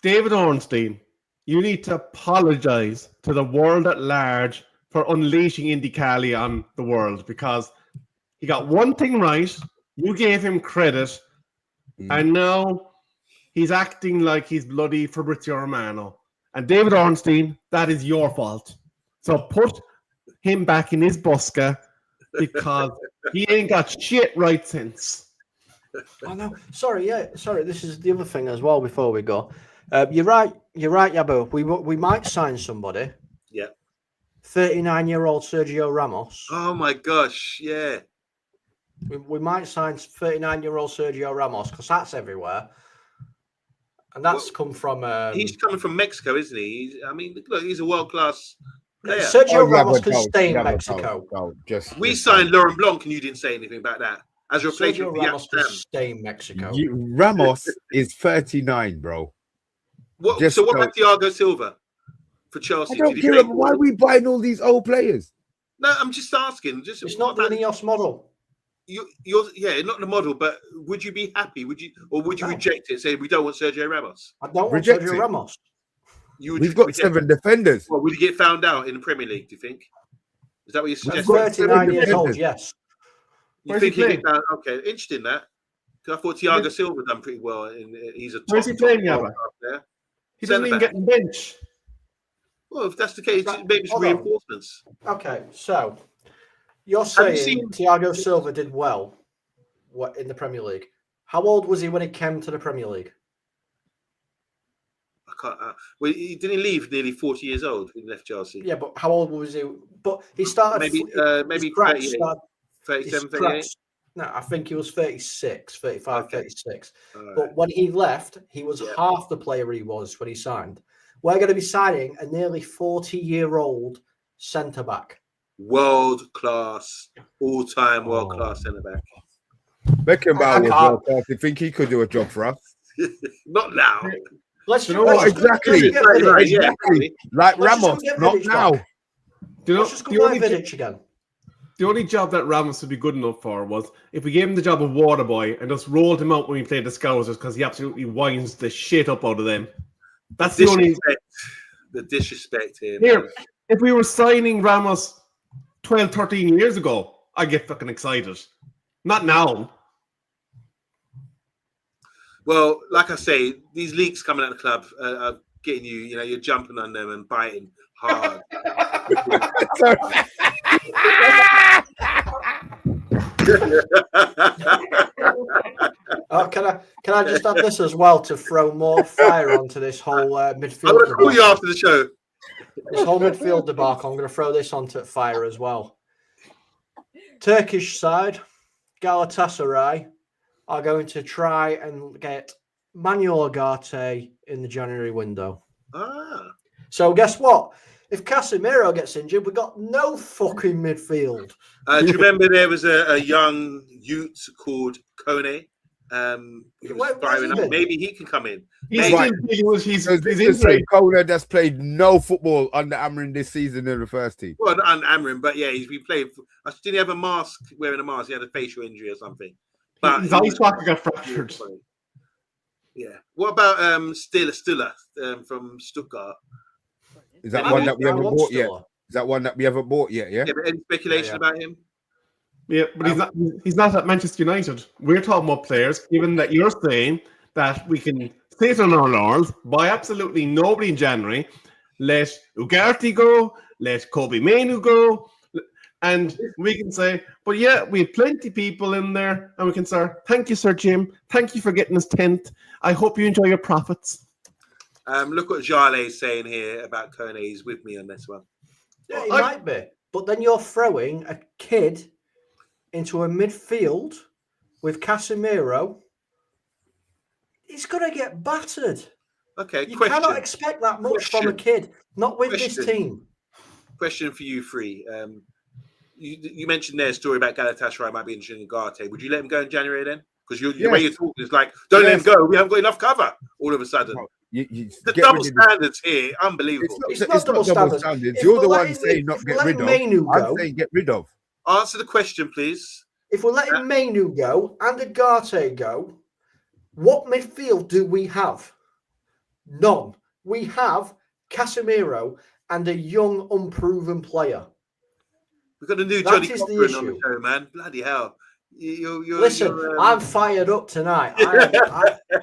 S1: David Ornstein, you need to apologize to the world at large for unleashing Indy Cali on the world, because he got one thing right. You gave him credit, and now he's acting like he's bloody Fabrizio Romano. And David Ornstein, that is your fault. So put him back in his buska because he ain't got shit right since.
S3: I know. Sorry. This is the other thing as well. Before we go, you're right, Yabo. We might sign somebody.
S4: Yeah.
S3: 39-year-old Sergio Ramos.
S4: Oh my gosh, yeah.
S3: We might sign 39-year-old Sergio Ramos because that's everywhere, and that's come from.
S4: He's coming from Mexico, isn't he? Look, he's a world-class player.
S3: Sergio Ramos can stay in Mexico.
S4: We signed Laurent Blanc, and you didn't say anything about that as a replacement
S3: Sergio
S4: for
S3: Ramos can
S4: Jaap
S3: stay in Mexico.
S2: Ramos is 39, bro.
S4: What about Thiago Silva for Chelsea?
S2: I don't care. Why are we buying all these old players?
S4: No, I'm just asking.
S3: It's not the Ineos model.
S4: You're not the model, but would you be happy? Would you reject it? Say we don't want Sergio Ramos.
S3: I don't want
S2: Reject
S3: Sergio
S2: it.
S3: Ramos.
S2: We've got 7 defenders.
S4: Well, would you get found out in the Premier League? Do you think? Is that what you're
S3: At
S4: suggesting?
S3: 39 years old, yes.
S4: You
S1: Where's
S4: think
S1: he
S4: he'd
S1: playing?
S4: get found? Okay, interesting that. Because I thought Thiago Silva done pretty well, and he's a top.
S1: Where's he playing,
S4: top
S1: Yaba?
S4: player.
S1: He doesn't even
S4: Centre-back.
S1: get in the bench.
S4: Well, if that's the case, maybe some
S3: Hold on.
S4: reinforcements.
S3: Okay, so you're
S4: you
S3: saying
S4: seen-
S3: Thiago Silva did well in the Premier League. How old was he when he came to the Premier League?
S4: I can't. Well, he didn't leave nearly 40 years old when he left Chelsea.
S3: Yeah, but how old was he? But he started.
S4: Maybe
S3: his crack
S4: 38,
S3: started-
S4: 37,
S3: his
S4: 38.
S3: cracks- No, I think he was 36, 35,
S4: Okay.
S3: 36.
S4: All right.
S3: But when he left, he was half the player he was when he signed. We're going to be signing a nearly 40-year-old centre-back.
S4: World class, all-time world class centre back.
S2: Beckenbauer was
S3: I
S2: world class. You think he could do a job for us?
S4: Not now.
S3: Let's
S1: You know
S3: let's
S1: what?
S3: just-
S2: Exactly.
S3: let's get
S4: Right,
S3: Vidic.
S4: right, yeah.
S2: Exactly. Like
S3: Let's just
S2: Ramos,
S3: get
S2: not
S3: Vidic
S2: now.
S3: back.
S1: Do you know,
S3: Let's just go
S1: the
S3: buy
S1: only,
S3: Vidic again.
S1: the only job that Ramos would be good enough for was if we gave him the job of water boy and just rolled him out when we played the Scousers because he absolutely winds the shit up out of them. That's the only.
S4: The disrespect here.
S1: Here,
S4: man.
S1: if we were signing Ramos 12, 13 years ago, I'd get fucking excited. Not now.
S4: Well, like I say, these leaks coming out of the club are getting you. You know, you're jumping on them and biting hard.
S3: Can I just add this as well to throw more fire onto this whole
S4: I'm
S3: midfield
S4: going to call you
S3: debacle?
S4: after the show.
S3: This whole midfield debacle, I'm going to throw this onto fire as well. Turkish side, Galatasaray, are going to try and get Manuel Ugarte in the January window.
S4: Ah,
S3: So guess what? If Casemiro gets injured, we've got no fucking midfield.
S4: do you remember there was a young youth called Kone? He was
S3: Where's
S4: firing
S3: he
S4: up.
S3: been?
S4: Maybe he can come in.
S1: He's
S4: Maybe.
S1: still dealing with his
S2: So this is the
S1: injury.
S2: same Kona that's played no football under Amrin this season in the first team.
S4: Well, not Amrin, but yeah, he's been playing. Did he have a mask, wearing a mask? He had a facial injury or something. But
S1: His
S4: he
S1: eye
S4: was-
S1: socket got fractured.
S4: Yeah. What about Stiller from Stuttgart?
S2: Is that
S4: I
S2: one
S4: love-
S2: that we haven't bought yet? Is that one that we haven't bought yet? Yeah.
S4: Yeah, but any speculation
S3: Yeah.
S4: about him?
S1: Yeah, but he's not at Manchester United. We're talking about players, given that you're saying that we can sit on our laurels, buy absolutely nobody in January, let Ugarte go, let Kobe Mainu go, and we can say, but yeah, we have plenty of people in there, and we can say, thank you, Sir Jim. Thank you for getting us 10th. I hope you enjoy your profits.
S4: Look what Jale is saying here about Kone. He's with me on this one.
S3: Yeah, he might be. But then you're throwing a kid into a midfield with Casemiro. He's going to get battered.
S4: Okay,
S3: You
S4: question.
S3: cannot expect that much from a kid. Not with this
S4: Question.
S3: team.
S4: Question for you, Free. You mentioned there a story about Galatasaray might be interested in Ugarte. Would you let him go in January then? Because the way you're talking is like, don't let him go. We haven't got enough cover all of a sudden.
S2: You
S4: The
S2: get
S4: double
S2: rid of the-
S4: standards here, unbelievable.
S3: It's
S2: It's
S3: not double standards. If
S2: You're
S3: we're
S2: the one
S3: letting-
S2: saying not
S3: if we're
S2: get rid
S3: letting
S2: of.
S3: Mainu
S2: I'm
S3: go-
S2: saying get rid of.
S4: Answer the question, please.
S3: If we're letting Mainu go and Ugarte go, what midfield do we have? None. We have Casemiro and a young, unproven player.
S4: We've got a new
S3: That
S4: Johnny
S3: is the
S4: Cochran on the
S3: issue.
S4: show, man. Bloody hell.
S3: Listen, I'm fired up tonight.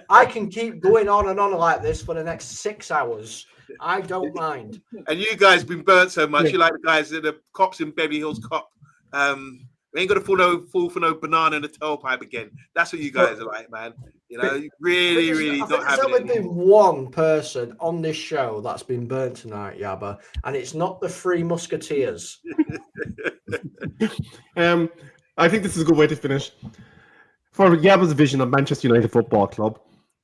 S3: I can keep going on and on like this for the next 6 hours. I don't mind.
S4: And you guys been burnt so much.
S1: Yeah.
S4: You like the guys at the cops in Beverly Hills Cop. We ain't gonna fall for no banana in the tailpipe again. That's what you guys are like, man. You know, really
S3: I think
S4: not
S3: there's
S4: having
S3: only
S4: it.
S3: been one person on this show that's been burnt tonight, Yabba, and it's not the Three Musketeers.
S1: I think this is a good way to finish. For Yabba's vision of Manchester United Football Club,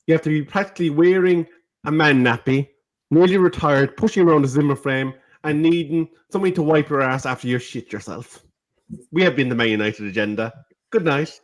S1: you have to be practically wearing a man nappy, nearly retired, pushing around a Zimmer frame, and needing somebody to wipe your ass after you shit yourself. We have been the Man United agenda. Good night.